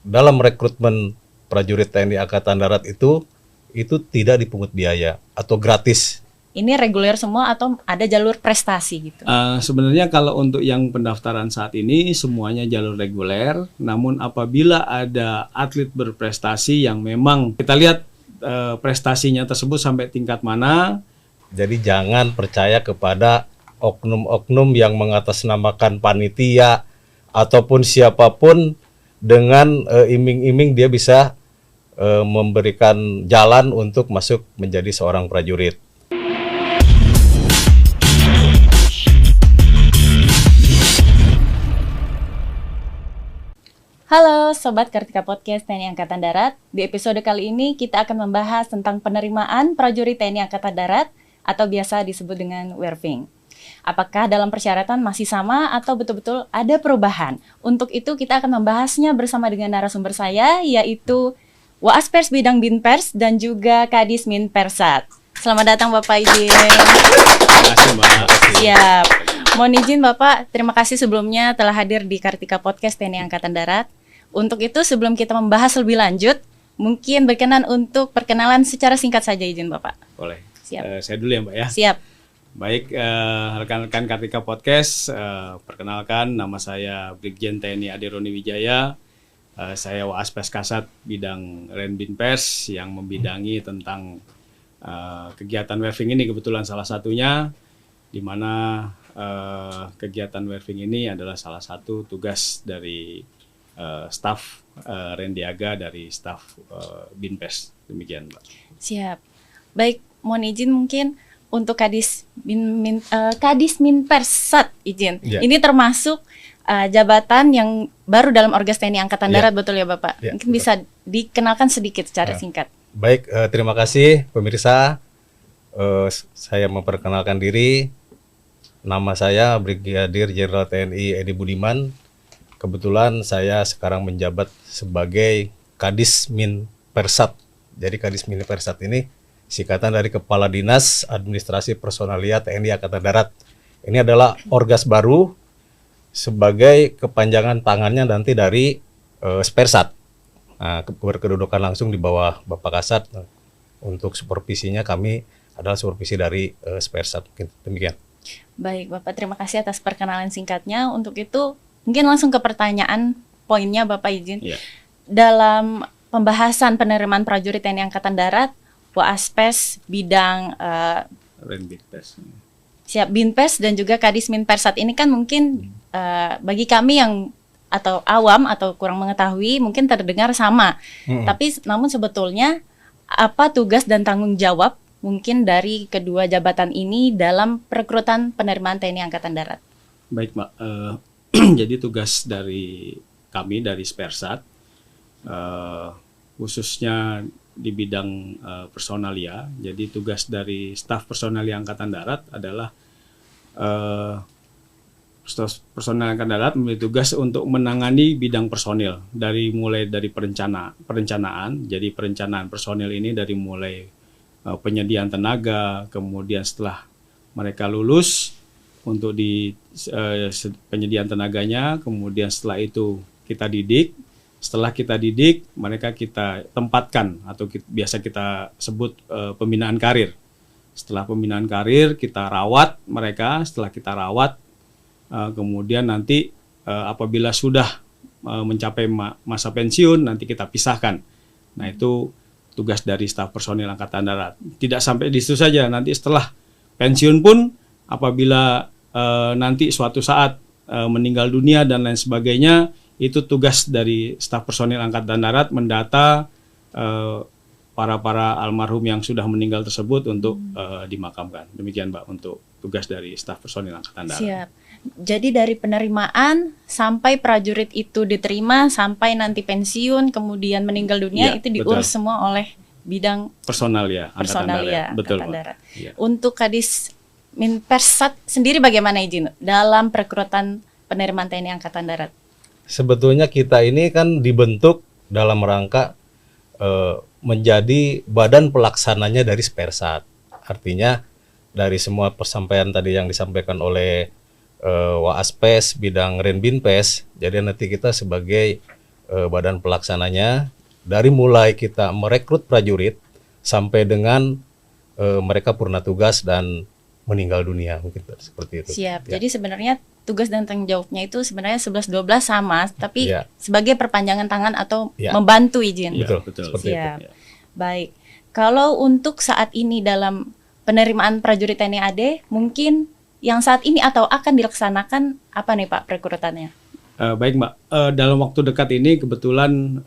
dalam rekrutmen prajurit TNI Angkatan Darat itu tidak dipungut biaya atau gratis. Ini reguler semua atau ada jalur prestasi gitu? Sebenarnya kalau untuk yang pendaftaran saat ini semuanya jalur reguler. Namun apabila ada atlet berprestasi yang memang kita lihat prestasinya tersebut sampai tingkat mana. Jadi jangan percaya kepada oknum-oknum yang mengatasnamakan panitia ataupun siapapun dengan iming-iming dia bisa memberikan jalan untuk masuk menjadi seorang prajurit. Halo Sobat Kartika Podcast TNI Angkatan Darat. Di episode kali ini kita akan membahas tentang penerimaan prajurit TNI Angkatan Darat atau biasa disebut dengan WERVING. Apakah dalam persyaratan masih sama atau betul-betul ada perubahan? Untuk itu kita akan membahasnya bersama dengan narasumber saya, yaitu Waaspers Bidang Binpers dan juga Kadis Minpersat. Selamat datang Bapak izin. Terima kasih Mbak. Siap. Mohon izin Bapak, terima kasih sebelumnya telah hadir di Kartika Podcast TNI Angkatan Darat. Untuk itu sebelum kita membahas lebih lanjut, mungkin berkenan untuk perkenalan secara singkat saja izin Bapak. Boleh. Siap. Saya dulu ya Mbak ya. Siap. Baik, rekan-rekan Kartika Podcast, perkenalkan nama saya Brigjen TNI Ade Roni Wijaya. Saya Waaspers Kasat bidang Renbinpers yang membidangi tentang kegiatan WERVING ini, kebetulan salah satunya di mana kegiatan WERVING ini adalah salah satu tugas dari staf Rendiaga dari staf Binpers. Demikian Mbak. Siap. Baik, mohon izin mungkin untuk Kadis Minpersat izin. Ya. Ini termasuk jabatan yang baru dalam Orgas TNI Angkatan Darat, betul ya Bapak? Ya, Mungkin bisa dikenalkan sedikit secara singkat. Baik, terima kasih pemirsa. Saya memperkenalkan diri. Nama saya Brigadir Jenderal TNI Edi Budiman. Kebetulan saya sekarang menjabat sebagai Kadis Minpersat. Jadi Kadis Minpersat ini singkatan dari Kepala Dinas Administrasi Personalia TNI Angkatan Darat. Ini adalah orgas baru sebagai kepanjangan tangannya nanti dari Spersat. Nah, berkedudukan langsung di bawah Bapak Kasat. Untuk supervisinya kami adalah supervisi dari Spersat. Demikian. Baik Bapak, terima kasih atas perkenalan singkatnya. Untuk itu mungkin langsung ke pertanyaan poinnya Bapak izin. Ya. Dalam pembahasan penerimaan prajurit TNI Angkatan Darat, Waaspers bidang Renbinpers. siap Binpers dan juga Kadis Minpersat ini kan mungkin bagi kami yang atau awam atau kurang mengetahui mungkin terdengar sama. Tapi namun sebetulnya apa tugas dan tanggung jawab mungkin dari kedua jabatan ini dalam perekrutan penerimaan TNI Angkatan Darat? Baik Mbak, jadi tugas dari kami dari Spersat khususnya di bidang personalia. Jadi tugas dari staf personalia Angkatan Darat adalah staf personalia Angkatan Darat memiliki tugas untuk menangani bidang personil mulai dari perencanaan. Jadi perencanaan personil ini dari mulai penyediaan tenaga, kemudian setelah mereka lulus untuk di penyediaan tenaganya, kemudian setelah itu kita didik. Setelah kita didik, mereka kita tempatkan atau biasa kita sebut pembinaan karir. Setelah pembinaan karir, kita rawat mereka. Setelah kita rawat, kemudian nanti apabila sudah mencapai masa pensiun, nanti kita pisahkan. Nah itu tugas dari staf personil Angkatan Darat. Tidak sampai di situ saja, nanti setelah pensiun pun apabila nanti suatu saat meninggal dunia dan lain sebagainya, itu tugas dari staf personil Angkatan Darat mendata para almarhum yang sudah meninggal tersebut untuk dimakamkan. Demikian Mbak untuk tugas dari staf personil Angkatan Darat. Siap. Jadi dari penerimaan sampai prajurit itu diterima sampai nanti pensiun kemudian meninggal dunia Ya, itu diurus betul. semua oleh bidang Personalia Angkatan Darat. Betul Angkatan Mbak. Darat. Ya. Untuk Kadis Minpersat sendiri bagaimana izin dalam perekrutan penerimaan TNI Angkatan Darat? Sebetulnya kita ini kan dibentuk dalam rangka menjadi badan pelaksananya dari Spersat. Artinya dari semua persampaian tadi yang disampaikan oleh Waaspers bidang Renbinpers, jadi nanti kita sebagai badan pelaksananya dari mulai kita merekrut prajurit sampai dengan mereka purna tugas dan meninggal dunia, mungkin seperti itu. Siap. Ya. Jadi sebenarnya tugas dan tanggung jawabnya itu sebenarnya 11-12 sama, tapi Ya. sebagai perpanjangan tangan atau Ya. membantu izin. Ya, Betul, betul. seperti itu. Siap. Baik. Kalau untuk saat ini dalam penerimaan prajurit TNI AD, mungkin yang saat ini atau akan dilaksanakan apa nih Pak perekrutannya? Baik Mbak, dalam waktu dekat ini kebetulan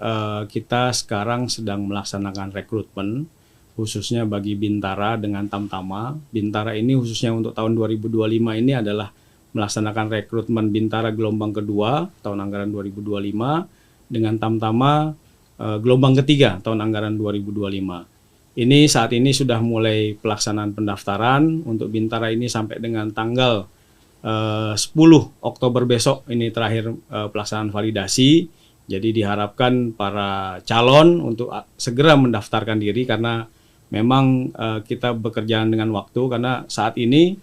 kita sekarang sedang melaksanakan rekrutmen khususnya bagi Bintara dengan Tamtama. Bintara ini khususnya untuk tahun 2025 ini adalah melaksanakan rekrutmen Bintara gelombang kedua tahun anggaran 2025 dengan Tamtama gelombang ketiga tahun anggaran 2025. Ini saat ini sudah mulai pelaksanaan pendaftaran untuk Bintara ini sampai dengan tanggal 10 Oktober besok ini terakhir pelaksanaan validasi. Jadi diharapkan para calon untuk segera mendaftarkan diri karena memang kita bekerja dengan waktu karena saat ini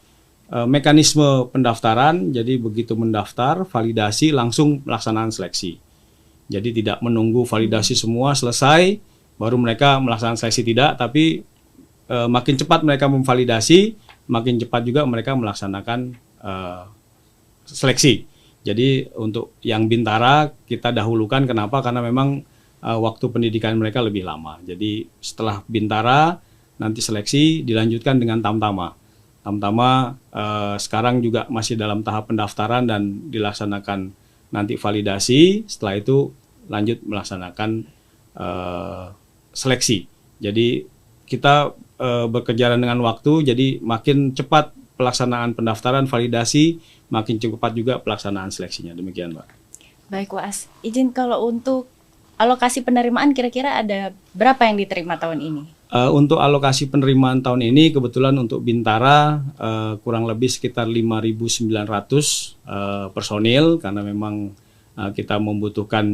mekanisme pendaftaran, jadi begitu mendaftar, validasi, langsung pelaksanaan seleksi. Jadi tidak menunggu validasi semua selesai, baru mereka melaksanakan seleksi, tidak, tapi makin cepat mereka memvalidasi, makin cepat juga mereka melaksanakan seleksi. Jadi untuk yang Bintara kita dahulukan, kenapa? Karena memang waktu pendidikan mereka lebih lama. Jadi setelah Bintara nanti seleksi dilanjutkan dengan Tamtama. Tamtama sekarang juga masih dalam tahap pendaftaran dan dilaksanakan nanti validasi. Setelah itu lanjut melaksanakan seleksi. Jadi kita bekerja dengan waktu. Jadi makin cepat pelaksanaan pendaftaran, validasi, makin cepat juga pelaksanaan seleksinya. Demikian, Mbak. Baik, Was. Izin kalau untuk alokasi penerimaan kira-kira ada berapa yang diterima tahun ini? Untuk alokasi penerimaan tahun ini kebetulan untuk Bintara kurang lebih sekitar 5.900 personil karena memang kita membutuhkan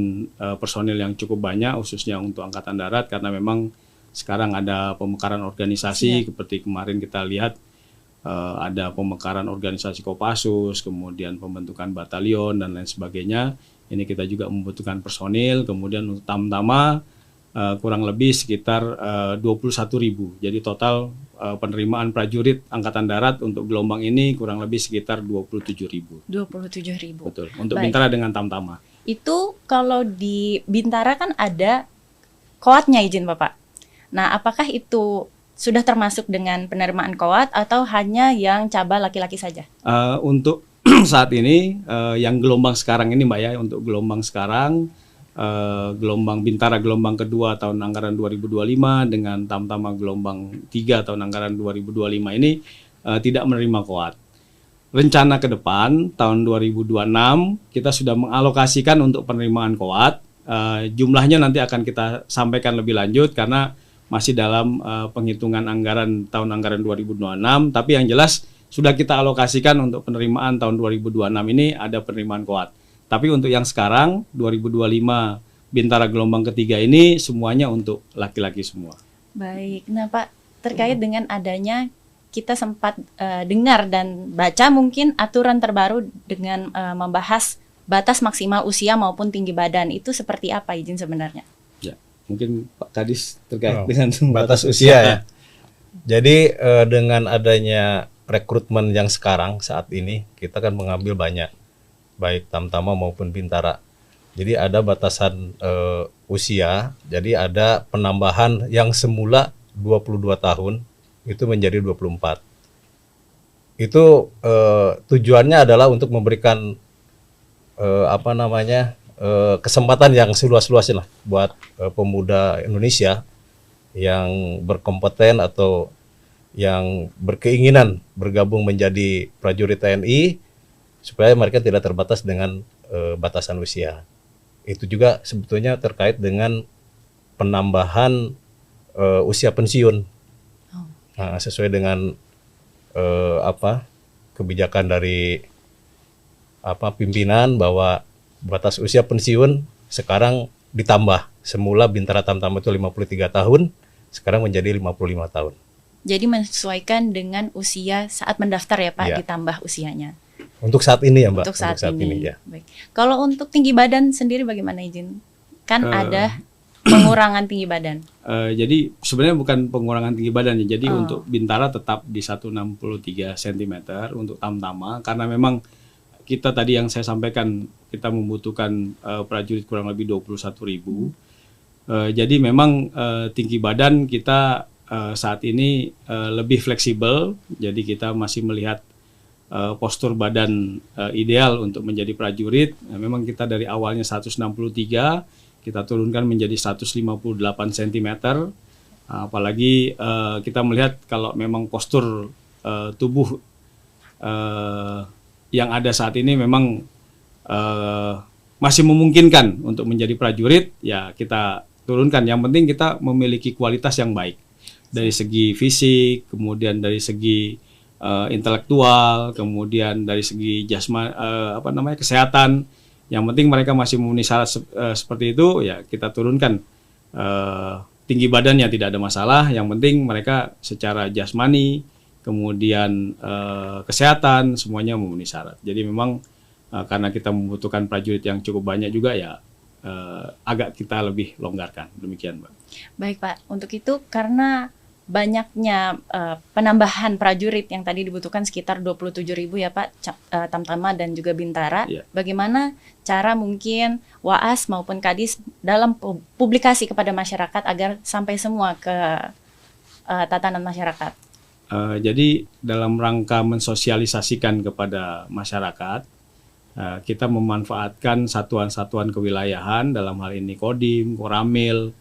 personil yang cukup banyak khususnya untuk Angkatan Darat karena memang sekarang ada pemekaran organisasi seperti kemarin kita lihat ada pemekaran organisasi Kopassus, kemudian pembentukan batalion dan lain sebagainya. Ini kita juga membutuhkan personil, kemudian untuk Tamtama kurang lebih sekitar 21.000. Jadi total penerimaan prajurit Angkatan Darat untuk gelombang ini kurang lebih sekitar 27.000. 27.000. Betul. Untuk Baik. Bintara dengan Tamtama. Itu kalau di Bintara kan ada koatnya izin Bapak. Nah, apakah itu sudah termasuk dengan penerimaan koat atau hanya yang cabang laki-laki saja? Untuk saat ini yang gelombang sekarang ini Mbak ya, untuk gelombang sekarang gelombang Bintara gelombang kedua tahun anggaran 2025 dengan Tamtama gelombang 3 tahun anggaran 2025 ini tidak menerima koat. Rencana ke depan tahun 2026 kita sudah mengalokasikan untuk penerimaan koat. Jumlahnya nanti akan kita sampaikan lebih lanjut karena masih dalam penghitungan anggaran tahun anggaran 2026, tapi yang jelas sudah kita alokasikan untuk penerimaan tahun 2026 ini ada penerimaan koat. Tapi untuk yang sekarang 2025 Bintara gelombang ketiga ini semuanya untuk laki-laki semua. Baik. Nah, Pak, terkait dengan adanya kita sempat dengar dan baca mungkin aturan terbaru dengan membahas batas maksimal usia maupun tinggi badan. Itu seperti apa izin sebenarnya? Ya, mungkin Pak Kadis terkait dengan batas usia ya. Jadi dengan adanya rekrutmen yang sekarang saat ini kita kan mengambil banyak baik Tamtama maupun Bintara. Jadi ada batasan usia, jadi ada penambahan yang semula 22 tahun itu menjadi 24. Itu tujuannya adalah untuk memberikan kesempatan yang seluas-luasnya lah buat pemuda Indonesia yang berkompeten atau yang berkeinginan bergabung menjadi prajurit TNI supaya mereka tidak terbatas dengan batasan usia. Itu juga sebetulnya terkait dengan penambahan usia pensiun. Nah, sesuai dengan kebijakan dari pimpinan bahwa batas usia pensiun sekarang ditambah. Semula Bintara Tamtama itu 53 tahun, sekarang menjadi 55 tahun. Jadi menyesuaikan dengan usia saat mendaftar ya Pak, Ya. ditambah usianya. Untuk saat ini ya Mbak. Untuk saat ini. ya. Baik. Kalau untuk tinggi badan sendiri bagaimana izin? Kan ada pengurangan tinggi badan. Jadi sebenarnya bukan pengurangan tinggi badan ya. Jadi untuk Bintara tetap di 163 cm untuk Tamtama, karena memang kita tadi yang saya sampaikan, kita membutuhkan prajurit kurang lebih 21.000. Jadi memang tinggi badan kita saat ini lebih fleksibel. Jadi kita masih melihat postur badan ideal untuk menjadi prajurit. Memang kita dari awalnya 163, kita turunkan menjadi 158 cm. Apalagi kita melihat kalau memang postur tubuh yang ada saat ini memang masih memungkinkan untuk menjadi prajurit, ya kita turunkan. Yang penting kita memiliki kualitas yang baik dari segi fisik, kemudian dari segi intelektual, kemudian dari segi kesehatan. Yang penting mereka masih memenuhi syarat seperti itu, ya kita turunkan. Tinggi badannya tidak ada masalah, yang penting mereka secara jasmani, kemudian kesehatan, semuanya memenuhi syarat. Jadi memang karena kita membutuhkan prajurit yang cukup banyak juga, ya agak kita lebih longgarkan. Demikian, Mbak. Baik, Pak. Untuk itu karena banyaknya penambahan prajurit yang tadi dibutuhkan sekitar 27.000 ya Pak, Tamtama dan juga Bintara. Yeah. Bagaimana cara mungkin Waas maupun Kadis dalam publikasi kepada masyarakat agar sampai semua ke tatanan masyarakat? Jadi dalam rangka mensosialisasikan kepada masyarakat, kita memanfaatkan satuan-satuan kewilayahan, dalam hal ini Kodim, Koramil,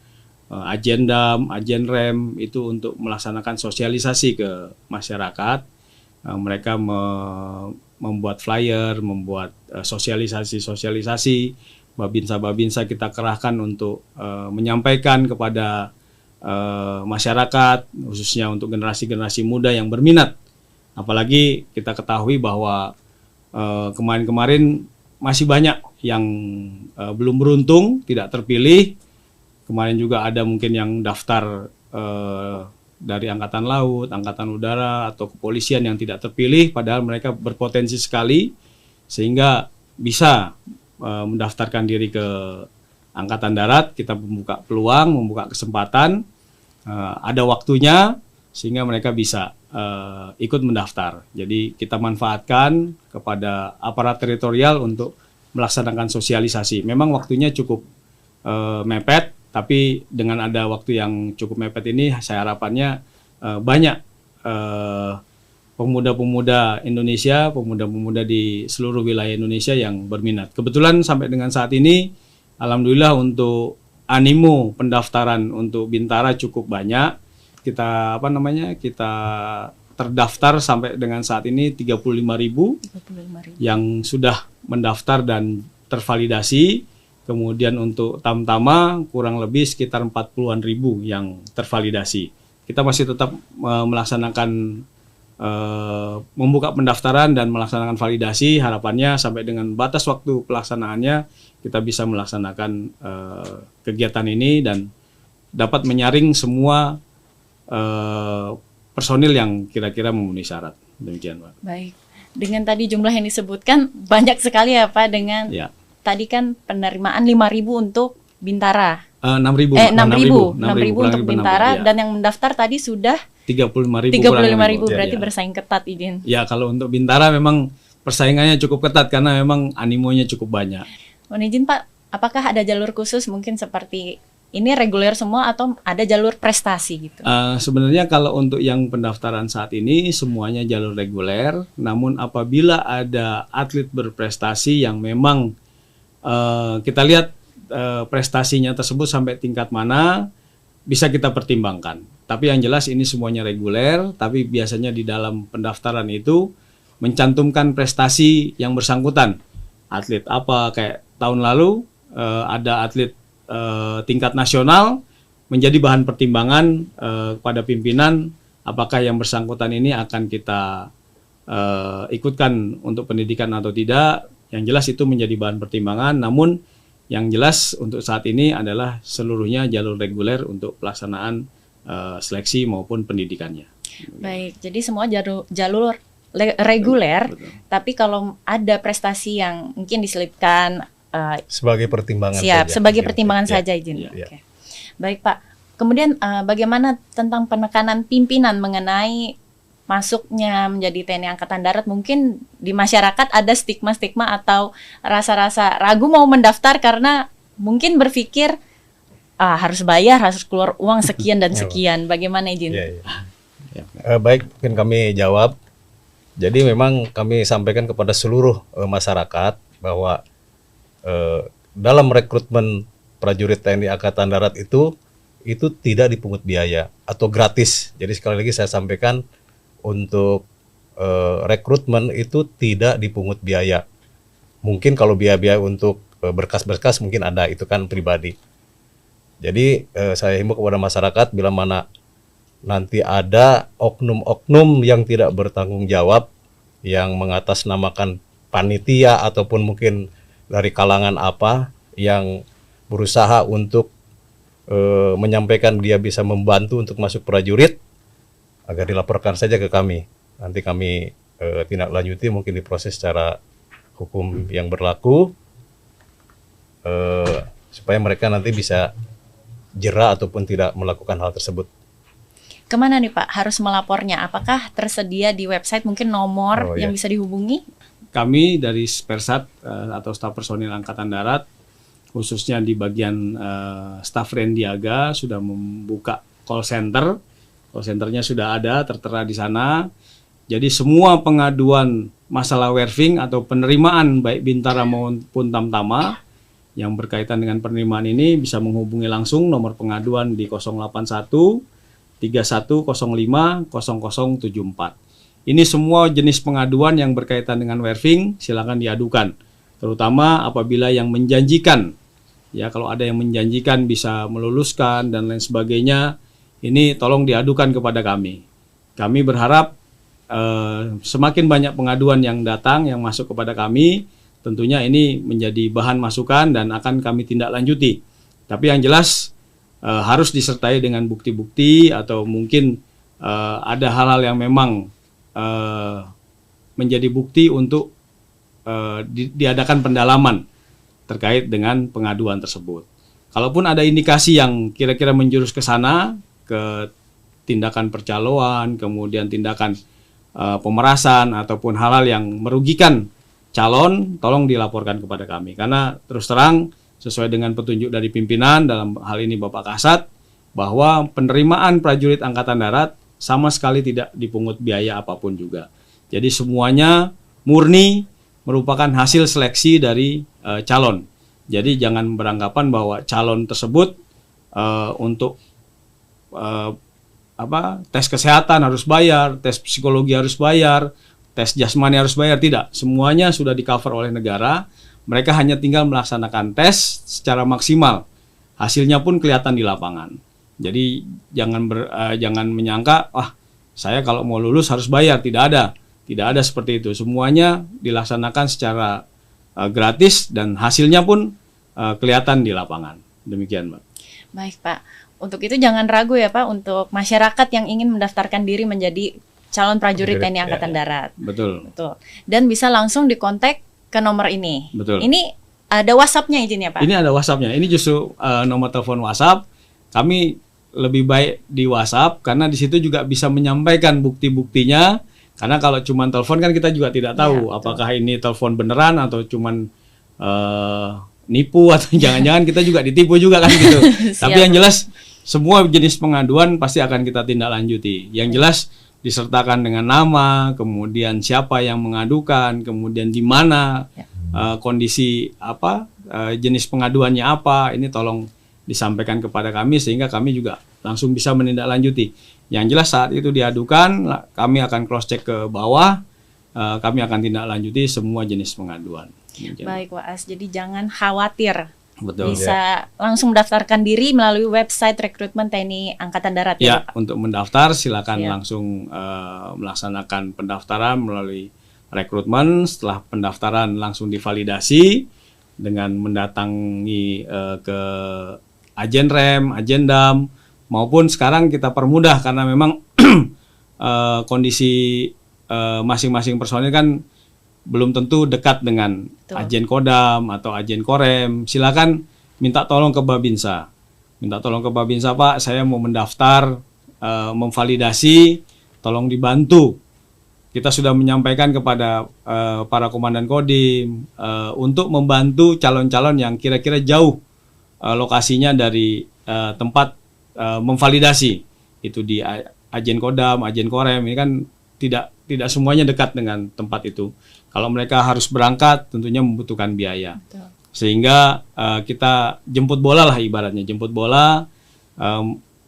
Agendam, Agenrem, itu untuk melaksanakan sosialisasi ke masyarakat. Mereka membuat flyer, membuat sosialisasi. Babinsa-babinsa kita kerahkan untuk menyampaikan kepada masyarakat, khususnya untuk generasi-generasi muda yang berminat. Apalagi kita ketahui bahwa kemarin-kemarin masih banyak yang belum beruntung, tidak terpilih. Kemarin juga ada mungkin yang daftar dari Angkatan Laut, Angkatan Udara, atau kepolisian yang tidak terpilih, padahal mereka berpotensi sekali, sehingga bisa mendaftarkan diri ke Angkatan Darat. Kita membuka peluang, membuka kesempatan, ada waktunya, sehingga mereka bisa ikut mendaftar. Jadi kita manfaatkan kepada aparat teritorial untuk melaksanakan sosialisasi. Memang waktunya cukup mepet, tapi dengan ada waktu yang cukup mepet ini, saya harapannya banyak pemuda-pemuda Indonesia, pemuda-pemuda di seluruh wilayah Indonesia yang berminat. Kebetulan sampai dengan saat ini, alhamdulillah untuk animo pendaftaran untuk Bintara cukup banyak. Kita kita terdaftar sampai dengan saat ini 35.000 yang sudah mendaftar dan tervalidasi. Kemudian untuk Tamtama kurang lebih sekitar 40-an ribu yang tervalidasi. Kita masih tetap melaksanakan membuka pendaftaran dan melaksanakan validasi. Harapannya sampai dengan batas waktu pelaksanaannya kita bisa melaksanakan kegiatan ini dan dapat menyaring semua personil yang kira-kira memenuhi syarat. Demikian, Pak. Baik. Dengan tadi jumlah yang disebutkan banyak sekali ya Pak, dengan tadi kan penerimaan 5.000 untuk Bintara. 6.000 untuk Bintara, dan yang mendaftar tadi sudah 35.000 berarti bersaing ketat, izin. Ya, kalau untuk Bintara memang persaingannya cukup ketat karena memang animonya cukup banyak. Mohon izin Pak, apakah ada jalur khusus mungkin seperti ini reguler semua atau ada jalur prestasi gitu? Sebenarnya kalau untuk yang pendaftaran saat ini semuanya jalur reguler, namun apabila ada atlet berprestasi yang memang kita lihat prestasinya tersebut sampai tingkat mana, bisa kita pertimbangkan. Tapi yang jelas ini semuanya reguler, tapi biasanya di dalam pendaftaran itu mencantumkan prestasi yang bersangkutan. Atlet apa, kayak tahun lalu ada atlet tingkat nasional, menjadi bahan pertimbangan kepada pimpinan apakah yang bersangkutan ini akan kita ikutkan untuk pendidikan atau tidak. Yang jelas itu menjadi bahan pertimbangan, namun yang jelas untuk saat ini adalah seluruhnya jalur reguler untuk pelaksanaan seleksi maupun pendidikannya. Baik, jadi semua jalur reguler, Betul. tapi kalau ada prestasi yang mungkin diselipkan Sebagai pertimbangan siap, saja. sebagai Izin. pertimbangan Ya. saja izin. Ya. Oke. Baik Pak. Kemudian bagaimana tentang penekanan pimpinan mengenai masuknya menjadi TNI Angkatan Darat? Mungkin di masyarakat ada stigma-stigma atau rasa-rasa ragu mau mendaftar karena mungkin berpikir harus bayar, harus keluar uang sekian dan sekian. Bagaimana izin? Ya, ya. Baik, mungkin kami jawab. Jadi memang kami sampaikan kepada seluruh masyarakat bahwa dalam rekrutmen prajurit TNI Angkatan Darat itu tidak dipungut biaya atau gratis. Jadi sekali lagi saya sampaikan untuk rekrutmen itu tidak dipungut biaya. Mungkin kalau biaya-biaya untuk berkas-berkas mungkin ada, itu kan pribadi. Jadi saya himbau kepada masyarakat bila mana nanti ada oknum-oknum yang tidak bertanggung jawab yang mengatasnamakan panitia ataupun mungkin dari kalangan apa yang berusaha untuk menyampaikan dia bisa membantu untuk masuk prajurit, agar dilaporkan saja ke kami. Nanti kami tindak lanjuti, mungkin diproses secara hukum yang berlaku, supaya mereka nanti bisa jera ataupun tidak melakukan hal tersebut. Kemana nih Pak harus melapornya? Apakah tersedia di website mungkin nomor yang bisa dihubungi? Kami dari Spersat atau staf personil Angkatan Darat, khususnya di bagian staf Rendiaga, sudah membuka call center. Call centernya sudah ada, tertera di sana. Jadi semua pengaduan masalah werving atau penerimaan baik Bintara maupun Tamtama yang berkaitan dengan penerimaan ini bisa menghubungi langsung nomor pengaduan di 081 3105 0074. Ini semua jenis pengaduan yang berkaitan dengan werving silakan diadukan, terutama apabila yang menjanjikan, ya kalau ada yang menjanjikan bisa meluluskan dan lain sebagainya, ini tolong diadukan kepada kami. Kami berharap semakin banyak pengaduan yang datang, yang masuk kepada kami, tentunya ini menjadi bahan masukan dan akan kami tindak lanjuti. Tapi yang jelas harus disertai dengan bukti-bukti atau mungkin ada hal-hal yang memang menjadi bukti untuk diadakan pendalaman terkait dengan pengaduan tersebut. Kalaupun ada indikasi yang kira-kira menjurus ke sana, ke tindakan percaloan, kemudian tindakan pemerasan ataupun hal-hal yang merugikan calon, tolong dilaporkan kepada kami. Karena terus terang sesuai dengan petunjuk dari pimpinan, dalam hal ini Bapak Kasat, bahwa penerimaan prajurit Angkatan Darat sama sekali tidak dipungut biaya apapun juga. Jadi semuanya murni merupakan hasil seleksi dari calon. Jadi jangan beranggapan bahwa calon tersebut untuk tes kesehatan harus bayar, tes psikologi harus bayar, tes jasmani harus bayar. Tidak, semuanya sudah di-cover oleh negara. Mereka hanya tinggal melaksanakan tes secara maksimal. Hasilnya pun kelihatan di lapangan. Jadi jangan menyangka, saya kalau mau lulus harus bayar. Tidak ada seperti itu. Semuanya dilaksanakan secara gratis dan hasilnya pun kelihatan di lapangan. Demikian, Mbak. Baik, Pak. Untuk itu jangan ragu ya, Pak, untuk masyarakat yang ingin mendaftarkan diri menjadi calon prajurit TNI Angkatan Darat. Betul. Dan bisa langsung dikontak ke nomor ini. Betul. Ini ada WhatsApp-nya izin ya, Pak? Ini ada WhatsApp-nya. Ini justru nomor telepon WhatsApp. Kami lebih baik di WhatsApp karena di situ juga bisa menyampaikan bukti-buktinya. Karena kalau cuma telepon kan kita juga tidak tahu apakah ini telepon beneran atau cuman nipu atau jangan-jangan kita juga ditipu juga kan gitu. Tapi yang jelas semua jenis pengaduan pasti akan kita tindak lanjuti. Yang jelas disertakan dengan nama, kemudian siapa yang mengadukan, kemudian di mana, kondisi apa, jenis pengaduannya apa, ini tolong disampaikan kepada kami sehingga kami juga langsung bisa menindaklanjuti. Yang jelas saat itu diadukan, kami akan cross check ke bawah, kami akan tindak lanjuti semua jenis pengaduan. Baik, Waas. Jadi jangan khawatir. Betul. Bisa langsung mendaftarkan diri melalui website rekrutmen TNI Angkatan Darat ya, Pak? Untuk mendaftar silakan Siap. langsung melaksanakan pendaftaran melalui rekrutmen. Setelah pendaftaran langsung divalidasi dengan mendatangi ke Ajen Rem, Ajendam, maupun sekarang kita permudah karena memang kondisi masing-masing personil kan belum tentu dekat dengan Betul. Ajen Kodam atau Ajen Korem, silakan minta tolong ke Babinsa. Minta tolong ke Babinsa, Pak, saya mau mendaftar, memvalidasi, tolong dibantu. Kita sudah menyampaikan kepada para komandan Kodim untuk membantu calon-calon yang kira-kira jauh lokasinya dari tempat memvalidasi. Itu di Ajen Kodam, Ajen Korem, ini kan tidak semuanya dekat dengan tempat itu. Kalau mereka harus berangkat, tentunya membutuhkan biaya. Betul. Sehingga kita jemput bola lah, ibaratnya jemput bola,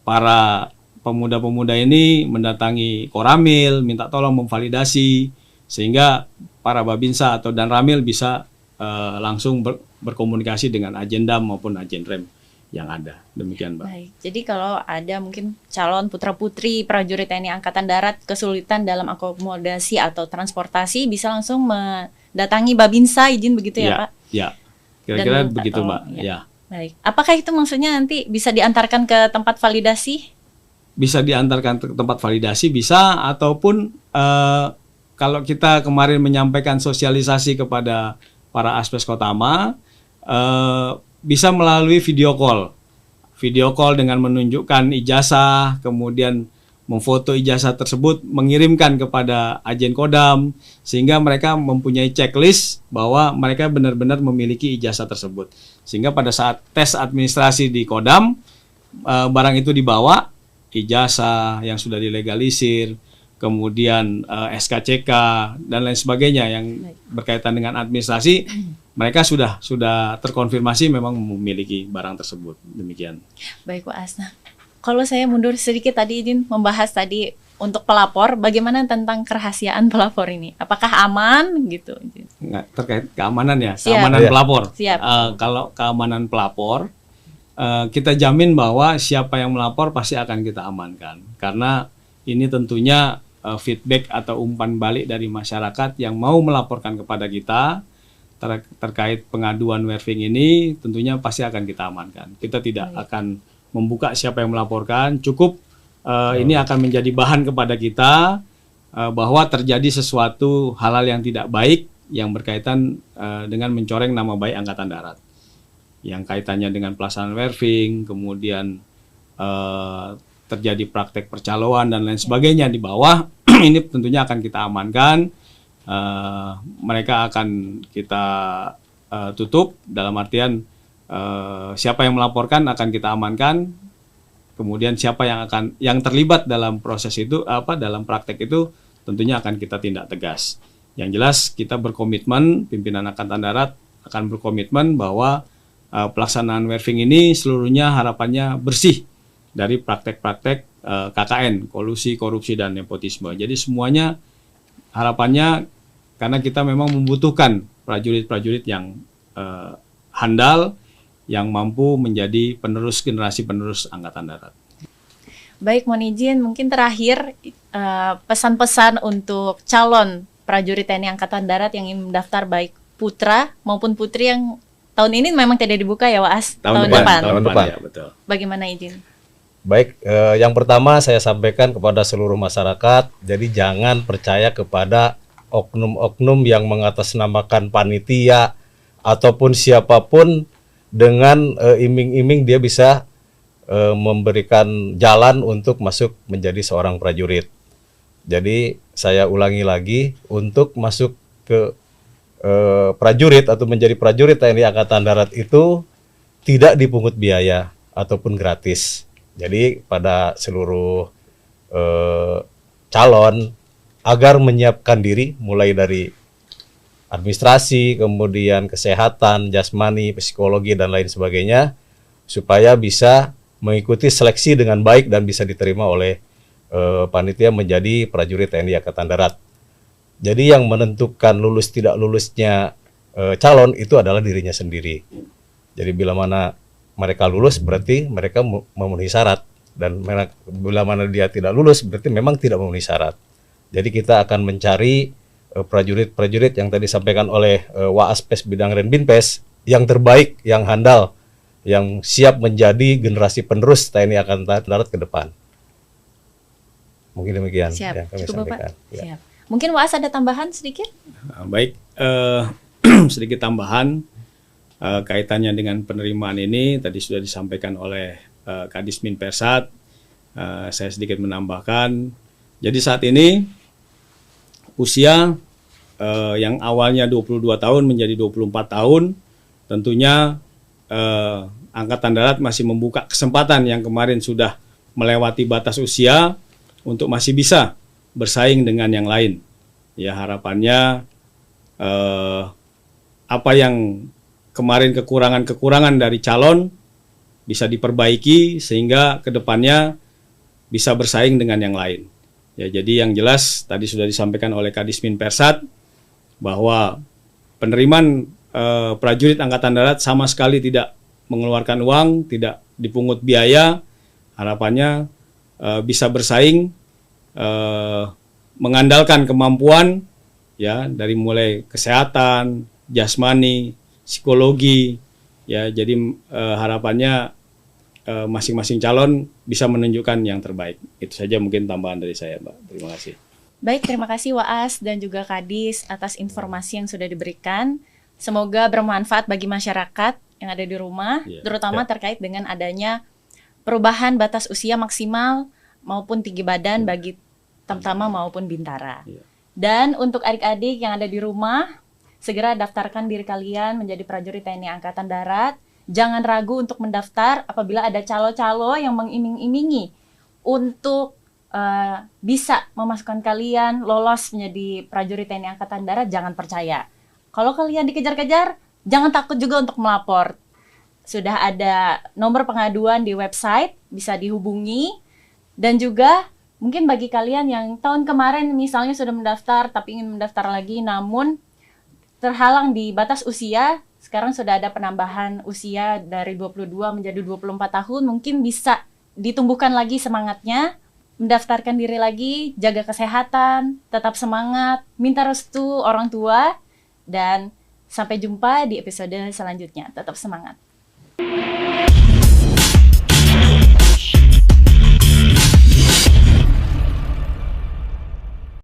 para pemuda-pemuda ini mendatangi Koramil, minta tolong memvalidasi, sehingga para Babinsa atau dan Ramil bisa langsung berkomunikasi dengan Ajen Dam maupun Ajen Rem yang ada. Demikian, Mbak. Baik, jadi kalau ada mungkin calon putra-putri prajurit TNI Angkatan Darat kesulitan dalam akomodasi atau transportasi, bisa langsung mendatangi Babinsa, izin begitu ya, Pak? Ya, kira-kira Dan minta begitu, tolong, Mbak. ya. Ya. Baik, apakah itu maksudnya nanti bisa diantarkan ke tempat validasi? Bisa diantarkan ke tempat validasi, bisa, ataupun kalau kita kemarin menyampaikan sosialisasi kepada para Aspes Kotama, bisa melalui video call dengan menunjukkan ijazah, kemudian memfoto ijazah tersebut, mengirimkan kepada Ajen Kodam, sehingga mereka mempunyai checklist bahwa mereka benar-benar memiliki ijazah tersebut. Sehingga pada saat tes administrasi di Kodam, barang itu dibawa, ijazah yang sudah dilegalisir, kemudian SKCK dan lain sebagainya yang berkaitan dengan administrasi, mereka sudah terkonfirmasi memang memiliki barang tersebut. Demikian. Baik, Pak Asna. Kalau saya mundur sedikit tadi, izin membahas tadi untuk pelapor, bagaimana tentang kerahasiaan pelapor ini? Apakah aman gitu? Nggak, terkait keamanan ya, Siap. keamanan Iya. pelapor. Siap. Kalau keamanan pelapor, kita jamin bahwa siapa yang melapor pasti akan kita amankan. Karena ini tentunya feedback atau umpan balik dari masyarakat yang mau melaporkan kepada kita terkait pengaduan WERVING ini, tentunya pasti akan kita amankan. Kita tidak akan membuka siapa yang melaporkan, cukup ini akan menjadi bahan kepada kita bahwa terjadi sesuatu hal-hal yang tidak baik yang berkaitan dengan mencoreng nama baik Angkatan Darat. Yang kaitannya dengan pelaksanaan WERVING, kemudian terjadi praktek percaloan dan lain sebagainya di bawah, ini tentunya akan kita amankan. Mereka akan kita tutup, dalam artian siapa yang melaporkan akan kita amankan, kemudian siapa yang terlibat dalam proses itu, dalam praktek itu, tentunya akan kita tindak tegas. Yang jelas kita berkomitmen, pimpinan Angkatan Darat akan berkomitmen bahwa pelaksanaan WERVING ini seluruhnya harapannya bersih dari praktek-praktek KKN, kolusi, korupsi, dan nepotisme. Jadi semuanya harapannya, karena kita memang membutuhkan prajurit-prajurit yang handal, yang mampu menjadi generasi penerus Angkatan Darat. Baik, mohon izin mungkin terakhir pesan-pesan untuk calon prajurit TNI Angkatan Darat yang ingin mendaftar, baik putra maupun putri, yang tahun ini memang tidak dibuka ya, Waas? Tahun depan. Tahun depan, ya, betul. Bagaimana izin? Baik, yang pertama saya sampaikan kepada seluruh masyarakat, jadi jangan percaya kepada oknum-oknum yang mengatasnamakan panitia ataupun siapapun dengan iming-iming dia bisa memberikan jalan untuk masuk menjadi seorang prajurit. Jadi saya ulangi lagi, untuk masuk ke prajurit atau menjadi prajurit TNI Angkatan Darat itu tidak dipungut biaya ataupun gratis. Jadi pada seluruh calon agar menyiapkan diri mulai dari administrasi, kemudian kesehatan, jasmani, psikologi, dan lain sebagainya, supaya bisa mengikuti seleksi dengan baik dan bisa diterima oleh panitia menjadi prajurit TNI Angkatan Darat. Jadi yang menentukan lulus tidak lulusnya calon itu adalah dirinya sendiri. Jadi bila mana mereka lulus berarti mereka memenuhi syarat, dan bila mana dia tidak lulus berarti memang tidak memenuhi syarat. Jadi kita akan mencari prajurit-prajurit yang tadi disampaikan oleh Waaspes Bidang Renbinpes yang terbaik, yang handal, yang siap menjadi generasi penerus TNI Angkatan Darat ke depan. Mungkin demikian Siap. yang kami Cukup, sampaikan. Bapak? Ya. Siap. Mungkin Waas ada tambahan sedikit? Baik, sedikit tambahan kaitannya dengan penerimaan ini tadi sudah disampaikan oleh Kadismin Persat. Saya sedikit menambahkan. Jadi saat ini usia yang awalnya 22 tahun menjadi 24 tahun, tentunya Angkatan Darat masih membuka kesempatan yang kemarin sudah melewati batas usia untuk masih bisa bersaing dengan yang lain. Ya, harapannya apa yang kemarin kekurangan-kekurangan dari calon bisa diperbaiki sehingga kedepannya bisa bersaing dengan yang lain. Ya, jadi yang jelas tadi sudah disampaikan oleh Kadismin Persat bahwa penerimaan prajurit Angkatan Darat sama sekali tidak mengeluarkan uang, tidak dipungut biaya. Harapannya bisa bersaing, mengandalkan kemampuan, ya, dari mulai kesehatan, jasmani, psikologi, ya. Jadi harapannya masing-masing calon bisa menunjukkan yang terbaik. Itu saja mungkin tambahan dari saya, Mbak. Terima kasih. Baik, terima kasih Waas dan juga Kadis atas informasi yang sudah diberikan. Semoga bermanfaat bagi masyarakat yang ada di rumah, terutama terkait dengan adanya perubahan batas usia maksimal maupun tinggi badan bagi Tamtama maupun Bintara. Dan untuk adik-adik yang ada di rumah, segera daftarkan diri kalian menjadi prajurit TNI Angkatan Darat. Jangan ragu untuk mendaftar apabila ada calo-calo yang mengiming-imingi untuk bisa memasukkan kalian lolos menjadi prajurit TNI Angkatan Darat. Jangan percaya. Kalau kalian dikejar-kejar, jangan takut juga untuk melapor. Sudah ada nomor pengaduan di website, bisa dihubungi. Dan juga mungkin bagi kalian yang tahun kemarin misalnya sudah mendaftar tapi ingin mendaftar lagi namun terhalang di batas usia, sekarang sudah ada penambahan usia dari 22 menjadi 24 tahun, mungkin bisa ditumbuhkan lagi semangatnya, mendaftarkan diri lagi, jaga kesehatan, tetap semangat, minta restu orang tua, dan sampai jumpa di episode selanjutnya. Tetap semangat.